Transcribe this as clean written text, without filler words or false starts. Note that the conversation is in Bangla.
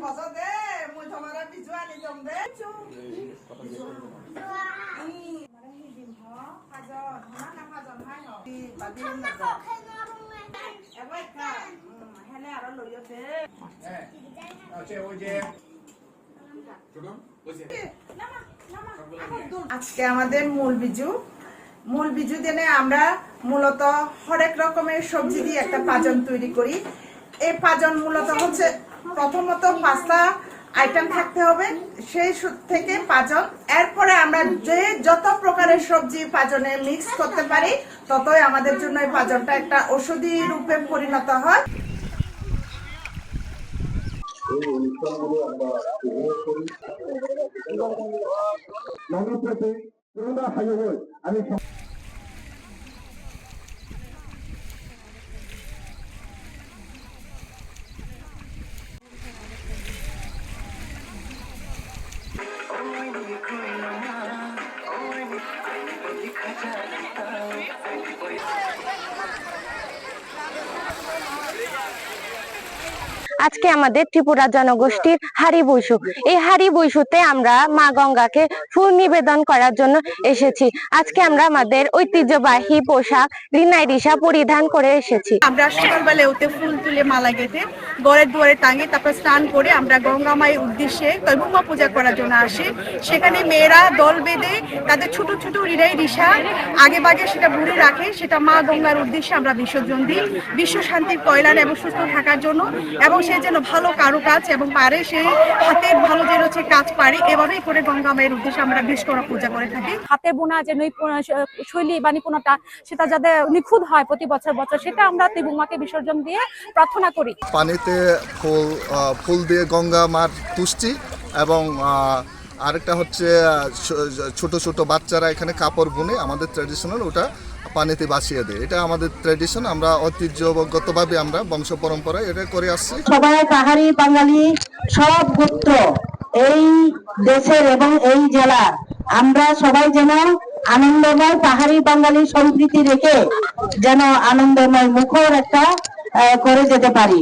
মজা দে মই তোমারে বিজু আনি দম দে আজকে আমাদের মূল বিজু দিনে আমরা মূলত হরেক রকমের সবজি দিয়ে একটা পাজন তৈরি করি। এই পাজন মূলত হচ্ছে প্রথমত 5টা আইটেম থাকতে হবে, সেই থেকে পাজন। এরপরে আমরা যে যত প্রকারের সবজি পাজনে মিক্স করতে পারি ততই আমাদের জন্য এই পাজনটা একটা ঔষধি রূপে পরিণত হয়। আজকে আমাদের ত্রিপুরা জনগোষ্ঠীর হাড়ি বৈশু। এই হাড়ি বৈশুতে আমরা মা গঙ্গাকে ফুল নিবেদন করার জন্য এসেছি। আজকে আমরা আমাদের ঐতিহ্যবাহী পোশাক রিনাই রিসা পরিধান করে এসেছি। আমরা সকালবেলা উঠে ফুল তুলে মালা গেঁথে ঘরের দুয়ারে টাঙিয়ে তারপর স্নান করে আমরা গঙ্গা মায়ের উদ্দেশ্যে তৈবুমা পূজা করার জন্য আসি। সেখানে মেয়েরা দল বেঁধে তাদের ছোট ছোট রিনাই রিসা আগে বাগে সেটা ভরে রাখে, সেটা মা গঙ্গার উদ্দেশ্যে আমরা বিসর্জন দিই বিশ্ব শান্তির কল্যাণ এবং সুস্থ থাকার জন্য, এবং সে যেন ভালো কারুকাজ এবং পারে সে হাতের ভালো যেন হচ্ছে কাজ পারে, এভাবেই করে গঙ্গা মায়ের উদ্দেশ্যে আমরা বিশ্বকর্মা পূজা করে থাকি। হাতে বোনা যে শৈলী বা নিপুণতা সেটা যাতে নিখুঁত হয় প্রতি বছর সেটা আমরা ত্রিভুমাকে বিসর্জন দিয়ে প্রার্থনা করি। পানিতে ফুল দিয়ে গঙ্গা মার তুষ্টি, এবং আরেকটা হচ্ছে ছোট ছোট বাচ্চারা এখানে কাপড় বুনে আমাদের ট্র্যাডিশনাল ওটা পানিতে বাঁচিয়ে দেয়। এটা আমাদের ট্র্যাডিশন, আমরা ঐতিহ্যগতভাবে আমরা বংশ পরম্পরায় এটা করে আসছি। সবাই পাহাড়ি বাঙালি সব গোত্র এই দেশের এবং এই জেলার আমরা সবাই যেন আনন্দময় পাহাড়ি বাঙালি সম্প্রীতি রেখে যেন আনন্দময় মুখর একটা করে যেতে পারি।